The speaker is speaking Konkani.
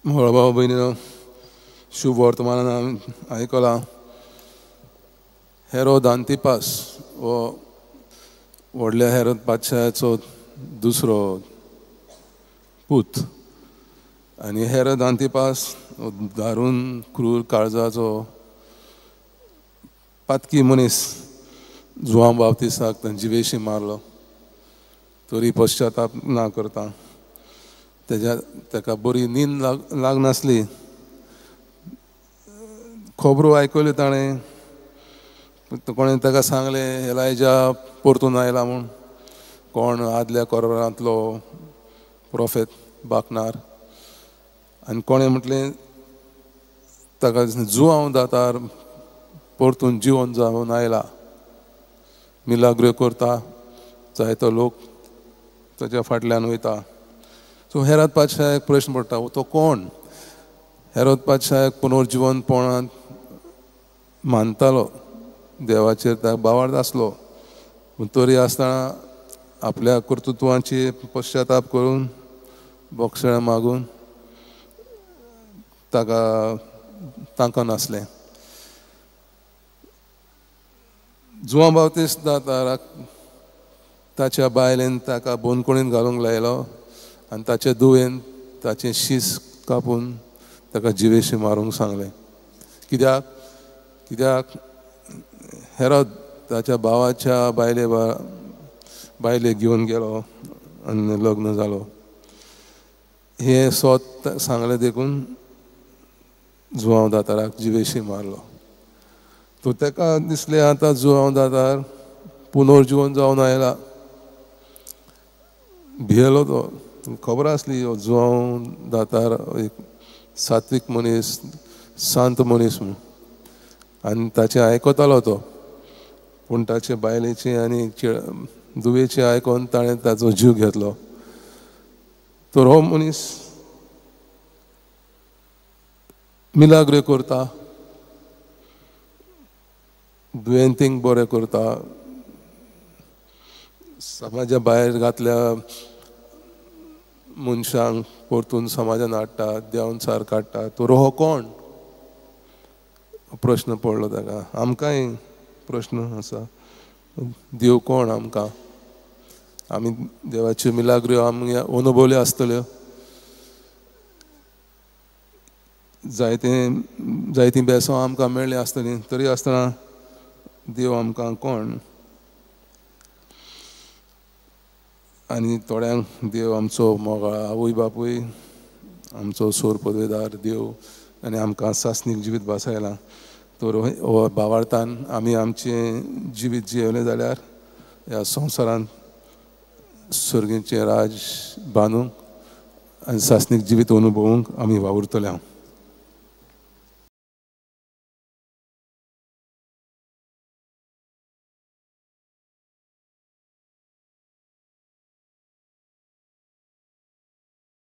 भाऊ भयणीनो, शुभ वर्तमान आयकलां. हेरोद आंतिपास हो व्हडल्या हेरोद बादशाहाचो दुसरो पूत आनी हेरोद आंतिपास दारून क्रूर काळजाचो पातकी मनीस जुआंव बावतिस्ताक तांची वेशी मारलो. तरी पश्चाताप ना करता ताका बरी नींद लागनासली. खबरो आयकल्यो ताणें, कोणें ताका सांगलें एलायजा परतून आयला म्हूण. कोण आदल्या कोरांतलो प्रोफेट बाकनार. आनी कोणें म्हटलें ताका जुआंव दातार परतून जिवन जावन आयला, मिलाग्रो करता, जायतो लोक ताच्या फाटल्यान वयता. सो हेरोद बादशाहाक प्रश्न पडटा, तो कोण? हेरोद बादशाहाक पुनर्जीवनपणांत मानतालो, देवाचेर ताका बावार्द आसलो, पूण तरी आसतना आपल्या कर्तृत्वाची पश्चाताप करून बोक्षणां मागून ताका नासलें. जुआंव बावतिस्त दाताराक ताच्या बायलेन ताका बोनकुणीन घालूंक लायलो आनी ताचे धुवेन ताचें शीस कापून ताका जिवेशी मारूंक सांगलें. कित्याक हेरोद ताच्या भावाच्या बायलेक घेवन गेलो आनी लग्न जालो. हें सोत सांगलें देखून जुआंव दाताराक जिवेशी मारलो. तो ताका दिसलें आतां जुआंव दातार पुनर्जीवन जावन आयला. भियेलो तो. खबर आसली हो जुआंव दातार एक सात्वीक मनीस, सांत मनीस म्हूण, आनी ताचें आयकतालो तो. पूण ताचे बायलेची आनी दुवेची आयकोन ताणें ताचो जीव घेतलो. तर हो मनीस मिलाग्रो करता, दुयेंतींक बरें करता, समाजा भायर घातल्या मनशांक परतून समाजान हाडटा, देंवचार काडटा. तर हो कोण? प्रश्न पडलो ताका. आमकांय प्रश्न आसा, देव कोण आमकां? आमी देवाच्यो मिलाग्रो आमी अनुभवल्यो आसतल्यो, जायतीं बेसांव आमकां मेळ्ळीं आसतलीं, तरी आसतना देव आमकां कोण? आनी थोड्यांक देव आमचो मोगाळ आवय बापूय, आमचो सोर पदवेदार देव, आनी आमकां सासणीक जिवीत भासयलां. तर हो भावार्थान आमी आमचें जिवीत जियेवलें जाल्यार ह्या संवसारांत सर्गेचें राज बांदूंक आनी सासणीक जिवीत अनुभवूंक आमी वावुरतले.